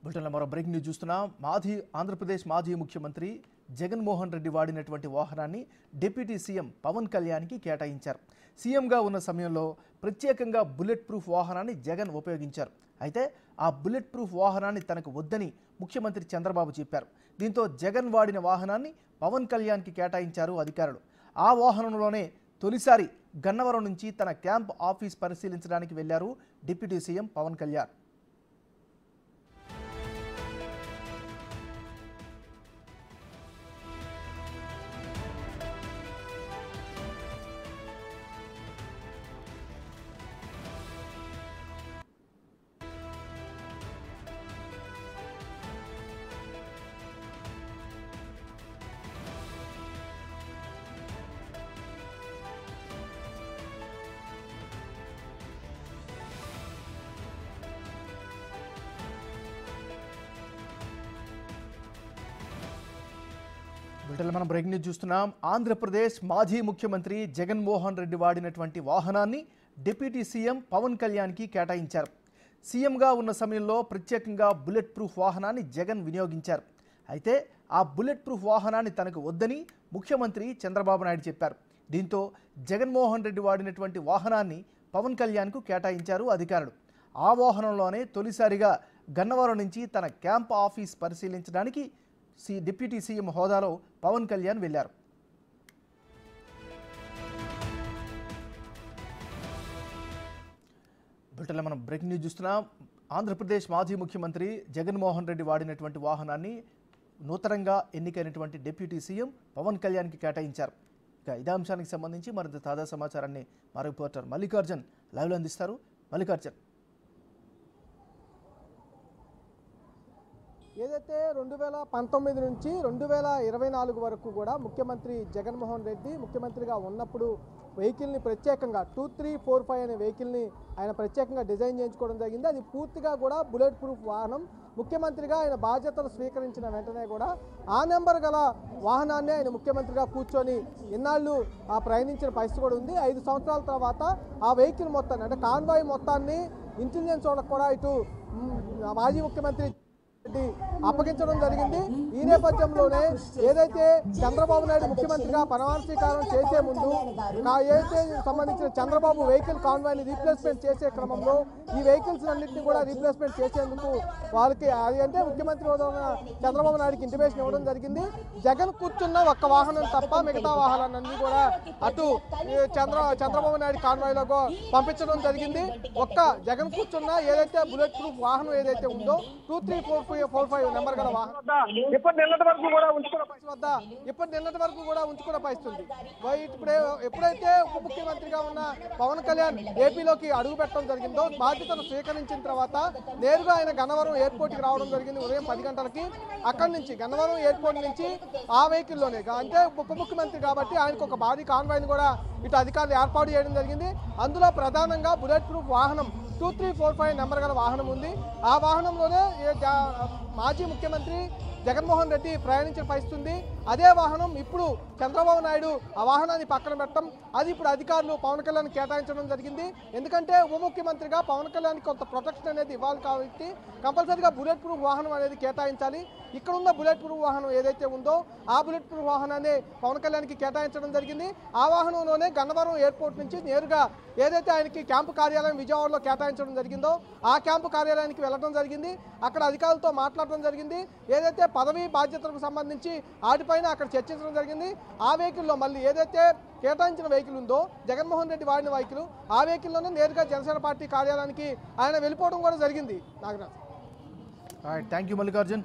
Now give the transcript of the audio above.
బులెటిన్లో మరో breaking news చూస్తున్నాం. ఆంధ్రప్రదేశ్ మాజీ ముఖ్యమంత్రి జగన్మోహన్ రెడ్డి వాడినటువంటి వాహనాన్ని డిప్యూటీ సీఎం పవన్ కళ్యాణ్కి కేటాయించారు. సీఎంగా ఉన్న సమయంలో ప్రత్యేకంగా బుల్లెట్ ప్రూఫ్ వాహనాన్ని జగన్ ఉపయోగించారు. అయితే ఆ బుల్లెట్ ప్రూఫ్ వాహనాన్ని తనకు వద్దని ముఖ్యమంత్రి చంద్రబాబు చెప్పారు. దీంతో జగన్ వాడిన వాహనాన్ని పవన్ కళ్యాణ్కి కేటాయించారు అధికారులు. ఆ వాహనంలోనే తొలిసారి గన్నవరం నుంచి తన క్యాంప్ ఆఫీస్ పరిశీలించడానికి వెళ్లారు డిప్యూటీ సీఎం పవన్ కళ్యాణ్. బులెటిన్లో మనం బ్రేకింగ్ న్యూస్ చూస్తున్నాం. ఆంధ్రప్రదేశ్ మాజీ ముఖ్యమంత్రి జగన్మోహన్ రెడ్డి వాడినటువంటి వాహనాన్ని డిప్యూటీ సీఎం పవన్ కళ్యాణ్కి కేటాయించారు. సీఎంగా ఉన్న సమయంలో ప్రత్యేకంగా బుల్లెట్ ప్రూఫ్ వాహనాన్ని జగన్ వినియోగించారు. అయితే ఆ బుల్లెట్ ప్రూఫ్ వాహనాన్ని తనకు వద్దని ముఖ్యమంత్రి చంద్రబాబు నాయుడు చెప్పారు. దీంతో జగన్మోహన్ రెడ్డి వాడినటువంటి వాహనాన్ని పవన్ కళ్యాణ్కు కేటాయించారు అధికారులు. ఆ వాహనంలోనే తొలిసారిగా గన్నవరం నుంచి తన క్యాంప్ ఆఫీస్ పరిశీలించడానికి డిప్యూటీ సీఎం హోదాలో పవన్ కళ్యాణ్ వెళ్లారు. బులెటిన్లో మనం బ్రేకింగ్ న్యూస్ చూస్తున్నాం. ఆంధ్రప్రదేశ్ మాజీ ముఖ్యమంత్రి జగన్మోహన్ రెడ్డి వాడినటువంటి వాహనాన్ని నూతనంగా ఎన్నికైనటువంటి డిప్యూటీ సీఎం పవన్ కళ్యాణ్కి కేటాయించారు. ఇక ఇదే అంశానికి సంబంధించి మరింత తాజా సమాచారాన్ని మా రిపోర్టర్ మల్లికార్జున్ లైవ్లో అందిస్తారు. మల్లికార్జున్, ఏదైతే 2019 నుంచి 2024 వరకు కూడా ముఖ్యమంత్రి జగన్మోహన్ రెడ్డి ముఖ్యమంత్రిగా ఉన్నప్పుడు వెహికల్ని ప్రత్యేకంగా 2345 అనే వెహికల్ని ఆయన ప్రత్యేకంగా డిజైన్ చేయించుకోవడం జరిగింది. అది పూర్తిగా కూడా బుల్లెట్ ప్రూఫ్ వాహనం. ముఖ్యమంత్రిగా ఆయన బాధ్యతలు స్వీకరించిన వెంటనే కూడా ఆ నెంబర్ గల వాహనాన్ని ఆయన ముఖ్యమంత్రిగా కూర్చొని ఎన్నాళ్ళు ప్రయాణించిన పరిస్థితి కూడా ఉంది. 5 సంవత్సరాల తర్వాత ఆ వెహికల్ మొత్తాన్ని అంటే కాన్వాయ్ మొత్తాన్ని ఇంటెలిజెన్స్ వాళ్ళకు కూడా ఇటు మాజీ ముఖ్యమంత్రి అప్పగించడం జరిగింది. ఈ నేపథ్యంలోనే ఏదైతే చంద్రబాబు నాయుడు ముఖ్యమంత్రిగా ప్రమాణ స్వీకారం చేసే ముందు ఏదైతే సంబంధించిన చంద్రబాబు వెహికల్ కాన్వాయ్ని రీప్లేస్మెంట్ చేసే క్రమంలో ఈ వెహికల్స్ అన్నింటినీ కూడా రీప్లేస్మెంట్ చేసేందుకు వాళ్ళకి అది అంటే ముఖ్యమంత్రి చంద్రబాబు నాయుడుకి ఇంటిమేషన్ ఇవ్వడం జరిగింది. జగన్ కూర్చున్న ఒక్క వాహనం తప్ప మిగతా వాహనాలన్నీ కూడా అటు చంద్రబాబు నాయుడు కాన్వాయ్లో పంపించడం జరిగింది. ఒక్క జగన్ కూర్చున్న ఏదైతే బుల్లెట్ ప్రూఫ్ వాహనం ఏదైతే ఉందో 2345 నెంబర్ గల వాహనం ఇప్పటి నిన్నటి వరకు కూడా ఉంచుకున్న పరిస్థితుంది. ఎప్పుడైతే ఉప ముఖ్యమంత్రిగా ఉన్న పవన్ కళ్యాణ్ ఏపీలోకి అడుగు పెట్టడం జరిగిందో బాధ్యతను స్వీకరించిన తర్వాత నేరుగా ఆయన గన్నవరం ఎయిర్పోర్ట్కి రావడం జరిగింది ఉదయం 10 గంటలకి. అక్కడి నుంచి గన్నవరం ఎయిర్పోర్ట్ నుంచి ఆ వెహికల్లోనే అంటే ఉప ముఖ్యమంత్రి కాబట్టి ఆయనకు ఒక భారీ కాన్వాయ్ని కూడా ఇటు అధికారులు ఏర్పాటు చేయడం జరిగింది. అందులో ప్రధానంగా బుల్లెట్ ప్రూఫ్ వాహనం 2345 నెంబర్ గల వాహనం ఉంది. ఆ వాహనంలోనే మాజీ ముఖ్యమంత్రి జగన్మోహన్ రెడ్డి ప్రయాణించిన పరిస్థితి ఉంది. అదే వాహనం ఇప్పుడు చంద్రబాబు నాయుడు ఆ వాహనాన్ని పక్కన పెట్టడం అది ఇప్పుడు అధికారులు పవన్ కళ్యాణ్ కేటాయించడం జరిగింది. ఎందుకంటే ఉప ముఖ్యమంత్రిగా పవన్ కళ్యాణ్ కొంత ప్రొటెక్షన్ అనేది ఇవ్వాలి కాబట్టి కంపల్సరీగా బుల్లెట్ ప్రూఫ్ వాహనం అనేది కేటాయించాలి. ఇక్కడ ఉన్న బుల్లెట్ ప్రూఫ్ వాహనం ఏదైతే ఉందో ఆ బుల్లెట్ ప్రూఫ్ వాహనాన్ని పవన్ కళ్యాణ్కి కేటాయించడం జరిగింది. ఆ వాహనంలోనే గన్నవరం ఎయిర్పోర్ట్ నుంచి నేరుగా ఏదైతే ఆయనకి క్యాంపు కార్యాలయం విజయవాడలో కేటాయించడం జరిగిందో ఆ క్యాంపు కార్యాలయానికి వెళ్ళడం జరిగింది. అక్కడ అధికారులతో మాట్లాడడం జరిగింది. ఏదైతే పదవి బాధ్యతలకు సంబంధించి వాటిపైన అక్కడ చర్చించడం జరిగింది. ఆ వెహికల్లో మళ్ళీ ఏదైతే కేటాయించిన వెహికల్ ఉందో జగన్మోహన్ రెడ్డి వాడిన వెహికల్ ఆ వెహికల్లోనే నేరుగా జనసేన పార్టీ కార్యాలయానికి ఆయన వెళ్ళిపోవడం కూడా జరిగింది. Nagaraj, thank you Mallikarjun.